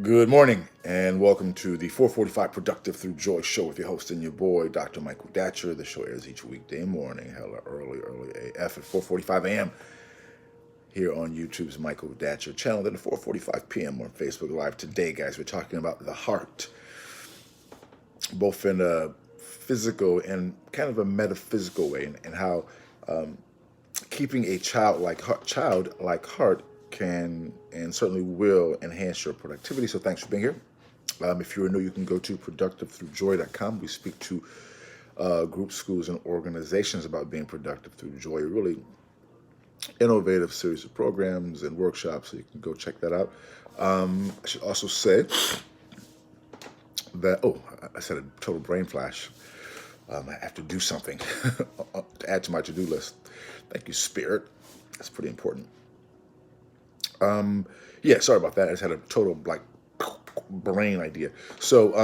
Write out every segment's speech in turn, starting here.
Good morning, and welcome to the 445 Productive Through Joy show with your host and your boy, Dr. Michael Datcher. The show airs each weekday morning, hella early AF at 4:45 a.m. here on YouTube's Michael Datcher channel, then at 4:45 p.m. on Facebook Live. Today, guys, we're talking about the heart, both in a physical and kind of a metaphysical way, and how keeping a childlike heart can and certainly will enhance your productivity. So thanks for being here. If you're new, you can go to productivethroughjoy.com. We speak to groups, schools, and organizations about being productive through joy. A really innovative series of programs and workshops, so you can go check that out. I should also say that, I said a total brain flash. I have to do something to add to my to-do list. Thank you, Spirit. That's pretty important. Yeah, sorry about that. I just had a total brain idea. So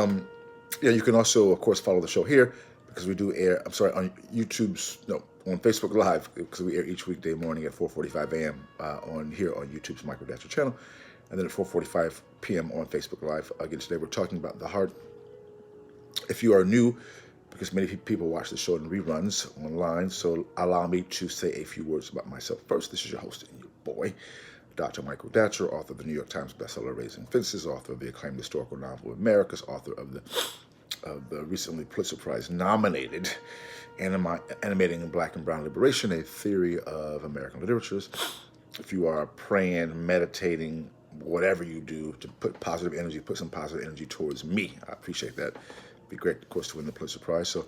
yeah, you can also, of course, follow the show here because we do air. I'm sorry, on on Facebook Live because we air each weekday morning at 4:45 a.m. On YouTube's Michael Datcher channel, and then at 4:45 p.m. on Facebook Live. Again, today we're talking about the heart. If you are new, because many people watch the show in reruns online, so allow me to say a few words about myself first. This is your host and your boy, Dr. Michael Datcher, author of the New York Times bestseller Raising Fences, author of the acclaimed historical novel Americas, author of the recently Pulitzer Prize nominated Animating Black and Brown Liberation, a theory of American literatures. If you are praying, meditating, whatever you do to put some positive energy towards me, I appreciate that. It'd be great, of course, to win the Pulitzer Prize. So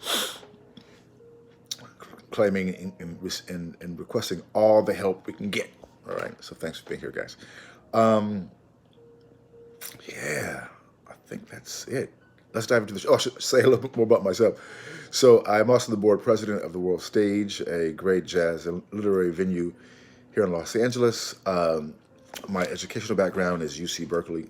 claiming and requesting all the help we can get. All right, so thanks for being here, guys. Yeah, I think that's it. Let's dive into the show. Oh, I should say a little bit more about myself. So I'm also the board president of the World Stage, a great jazz and literary venue here in Los Angeles. My educational background is UC Berkeley.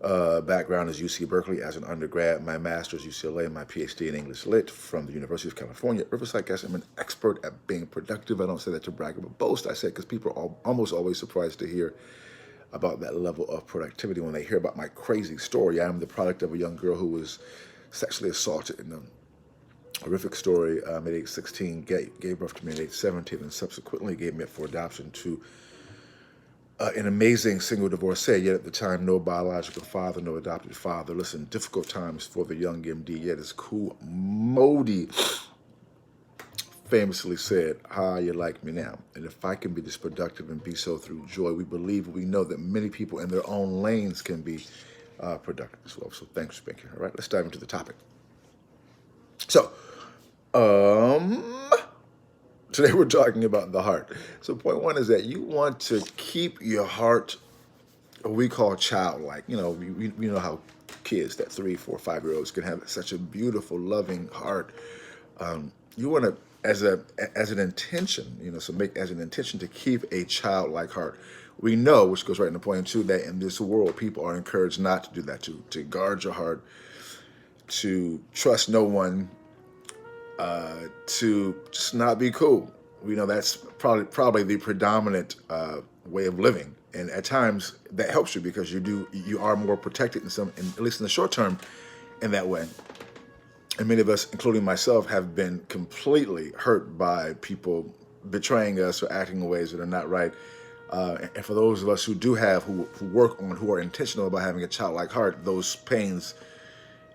Background is UC Berkeley as an undergrad. My master's UCLA, and my PhD in English Lit from the University of California at Riverside. Guys, I'm an expert at being productive. I don't say that to brag or boast. I say it because people are almost always surprised to hear about that level of productivity when they hear about my crazy story. I am the product of a young girl who was sexually assaulted in a horrific story at age 16, gave birth to me at age 17, and subsequently gave me up for adoption to an amazing single divorcee, yet at the time, no biological father, no adopted father. Listen, difficult times for the young MD, yet as Cool Modi famously said, how you like me now? And if I can be this productive and be so through joy, we know that many people in their own lanes can be productive as well. So thanks for being here. All right, let's dive into the topic. So, today we're talking about the heart. So point one is that you want to keep your heart, what we call childlike. You know, we know how kids, that 3, 4, 5-year-olds can have such a beautiful, loving heart. You want to, as an intention, so make as an intention to keep a childlike heart. We know, which goes right into point two, that in this world, people are encouraged not to do that, to guard your heart, to trust no one, to just not be cool. We know that's probably the predominant way of living, and at times that helps you because you are more protected at least in the short term, in that way. And many of us, including myself, have been completely hurt by people betraying us or acting in ways that are not right. And for those of us who are intentional about having a childlike heart, those pains,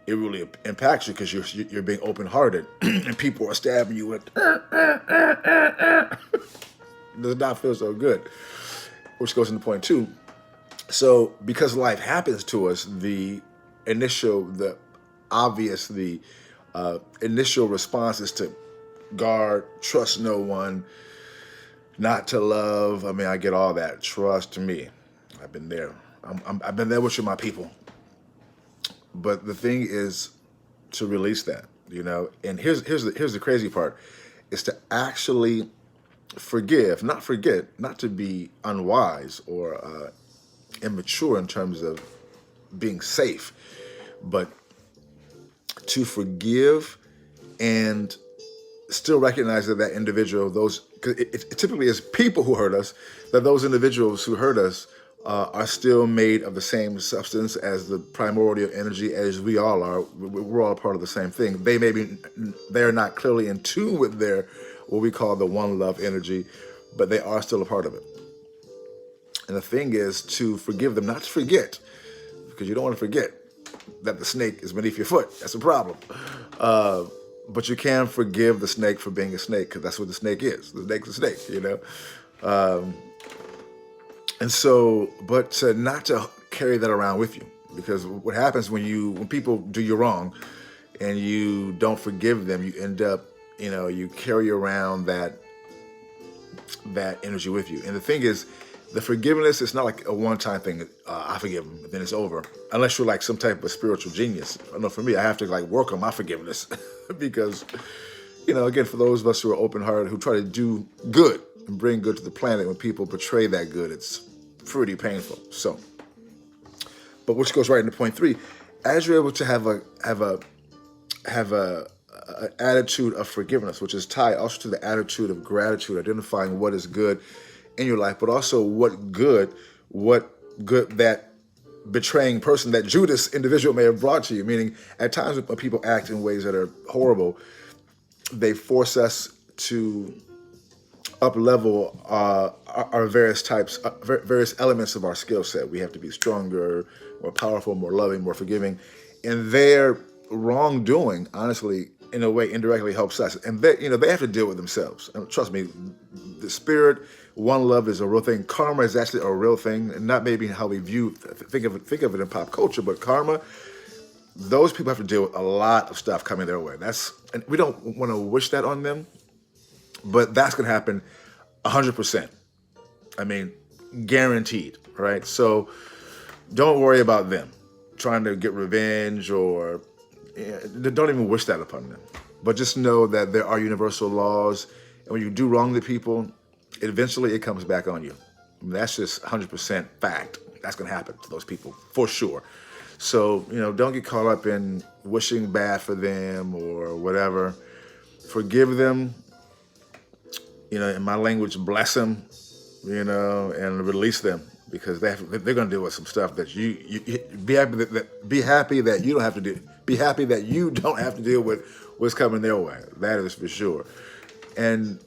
it really impacts you because you're being open-hearted and people are stabbing you with it does not feel so good, which goes into point two. So because life happens to us, the initial response is to guard, trust no one, not to love. I mean, I get all that. Trust me, I've been there. I've been there with you, my people. But the thing is to release that, And here's the crazy part, is to actually forgive, not forget, not to be unwise or immature in terms of being safe, but to forgive and still recognize that individual, cause it typically is people who hurt us, that those individuals who hurt us are still made of the same substance as the primordial energy as we all are. We're all a part of the same thing. They're not clearly in tune with their, what we call the one love energy, but they are still a part of it. And the thing is to forgive them, not to forget, because you don't want to forget that the snake is beneath your foot. That's a problem. But you can forgive the snake for being a snake, because that's what the snake is. The snake's a snake, you know? And so, but not to carry that around with you, because what happens when people do you wrong and you don't forgive them, you end up, you carry around that energy with you. And the thing is, the forgiveness is not like a one-time thing. I forgive them, then it's over. Unless you're like some type of spiritual genius. I know for me, I have to like work on my forgiveness because, again, for those of us who are open-hearted, who try to do good and bring good to the planet, when people betray that good, it's pretty painful. So, but which goes right into point 3, as you're able to have a attitude of forgiveness, which is tied also to the attitude of gratitude, identifying what is good in your life, but also what good that betraying person, that Judas individual may have brought to you. Meaning, at times when people act in ways that are horrible, they force us to up-level our various elements of our skill set. We have to be stronger, more powerful, more loving, more forgiving. And their wrongdoing, honestly, in a way, indirectly helps us. And they have to deal with themselves. And trust me, the spirit, one love is a real thing. Karma is actually a real thing, and not maybe how we think of it in pop culture, but karma, those people have to deal with a lot of stuff coming their way. And we don't want to wish that on them, but that's going to happen 100%. I mean, guaranteed, right? So don't worry about them trying to get revenge, or don't even wish that upon them. But just know that there are universal laws, and when you do wrong to people, eventually it comes back on you. I mean, that's just 100% fact. That's going to happen to those people for sure. So, don't get caught up in wishing bad for them or whatever. Forgive them. In my language, bless them, and release them, because they're going to deal with some stuff that you be happy that you don't have to do. Be happy that you don't have to deal with what's coming their way. That is for sure. And,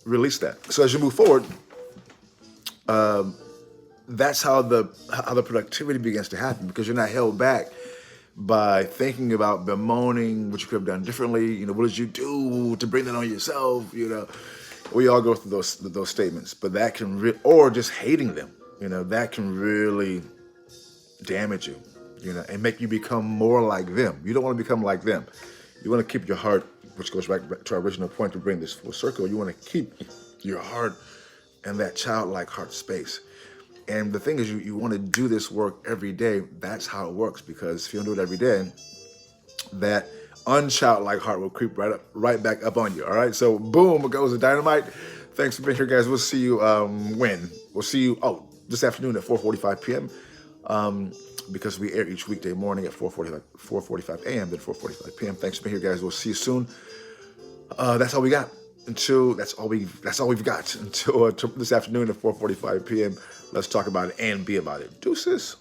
release that. So as you move forward, that's how the productivity begins to happen, because you're not held back by thinking about bemoaning what you could have done differently. What did you do to bring that on yourself? We all go through those statements, but that can or just hating them, that can really damage you, and make you become more like them. You don't want to become like them. You want to keep your heart, which goes back to our original point to bring this full circle. You want to keep your heart in that childlike heart space. And the thing is, you want to do this work every day. That's how it works, because if you don't do it every day, that unchildlike heart will creep right back up on you. All right, so boom, it goes the dynamite. Thanks for being here, guys. We'll see you when? We'll see you this afternoon at 4:45 p.m. Because we air each weekday morning at 4:45 a.m. then 4:45 p.m. Thanks for being here, guys. We'll see you soon. That's all we got. That's all we've got until this afternoon at 4:45 p.m. Let's talk about it and be about it. Deuces.